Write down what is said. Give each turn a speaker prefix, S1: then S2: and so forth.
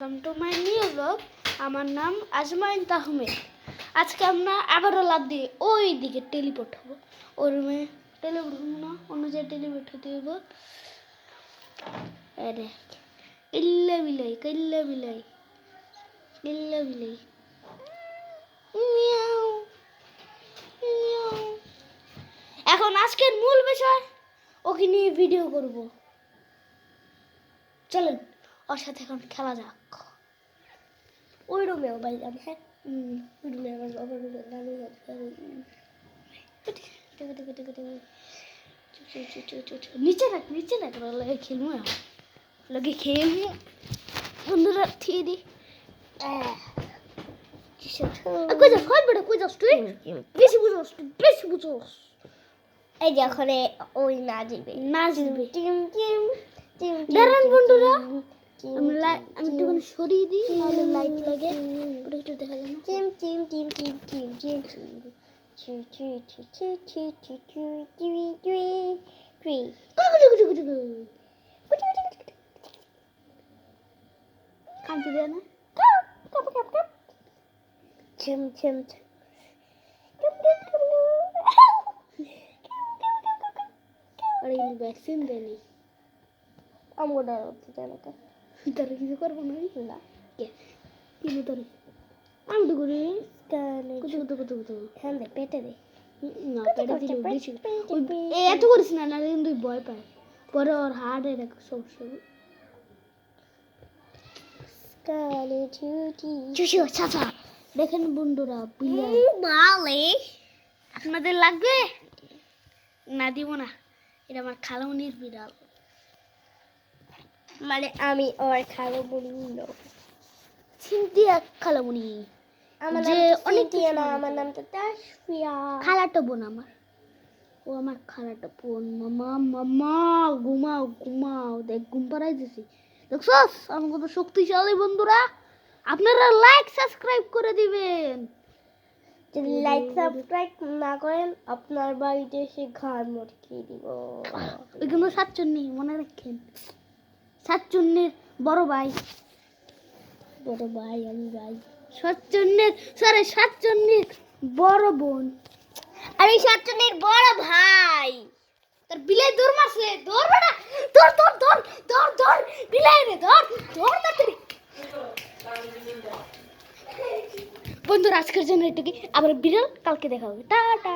S1: Welcome to my new blog. আমার নাম আজমাইন আহমেদ। আজকে আমরা আবারও লাভ দিয়ে ওই দিকে টেলিপোর্ট হবো। ওই রুমে টেলিপোর্ট হবো না, অন্য জায়গায় টেলিপোর্ট হতে হবো। আরে ইল্লা বিলাই কিল্লা বিলাই ইল্লা বিলাই মিয়াও মিয়াও। এখন আজকের মূল বিষয়, ওকে নিয়ে ভিডিও করব। চলেন ওর সাথে এখন খেলা যাক। ওই রুমেও ভাই যাবে। হ্যাঁ ওই রুমে আমার বাবার রুমে নানু নিচে রাখ লাগে খেলবো, লগে খেলবো বন্ধুরা থিয়ে দি। কই যাস তুই? বেশি বুঝোস।
S2: এই যে ওখানে ওই নাচবে টিম টিম টিম
S1: দাঁড়ান বন্ধুরা, আমি একটুখানি সরিয়ে দিই, তাহলে লাইট লাগে একটু দেখা যায় না।
S2: Team team team team team team চু চু চু চু চু চু চু টুই টুই টুই
S1: কাঁদতে দেয় না।
S2: ঝম ঝম
S1: আর এই ভ্যাকসিন দেয়নি,
S2: আমার ডর হচ্ছে জানাটা
S1: তারা কিছু করবো না। না কিন্তু তোর আমি তো করি
S2: হ্যাঁ দে পেটে দে
S1: না, পেটে দিলে বেশি এত করিস না, না কিন্তু ভয় পায়, পরে ওর হার্টের একটা সমস্যা হবে। চাচা দেখেন বন্ধুরা, আপনাদের লাগবে না? দিব না, এটা আমার খালামনির বিড়াল।
S2: মানে আমি ওর খালো বলি না,
S1: সিনথিয়া খালামনি,
S2: আমার
S1: যে
S2: নাম
S1: অনেক
S2: সিনথিয়া না, আমার নাম তো তাসফিয়া।
S1: খালাটো বোন আমার, ও আমার খালাটো বোন। মামা মামা ঘুমাও ঘুমাও, দেখ ঘুম পাড়াই দিছি, দেখছস আমার কত শক্তিশালী। বন্ধুরা আপনারা লাইক সাবস্ক্রাইব করে দিবেন।
S2: যদি লাইক সাবস্ক্রাইব না করেন আপনার বাড়িতে এসে ঘাড় মটকিয়ে দিব।
S1: ওইগুলো সাতচন্নি মনে রাখেন, সাতচন্নির বড় ভাই,
S2: বড় ভাই আমি ভাই,
S1: সাতচন্নির বড় বোন,
S2: আমি সাতজনের বড় ভাই।
S1: তার বিলাই দৌড় মারছে, দৌড় বেটা, দৌড় দৌড় দৌড় দৌড় দৌড় বিলাই রে, দৌড় দৌড় তাড়াতাড়ি। বন্ধুরা আজকের জন্য এটুকুই, আবার বিড়াল কালকে দেখা হবে, টাটা।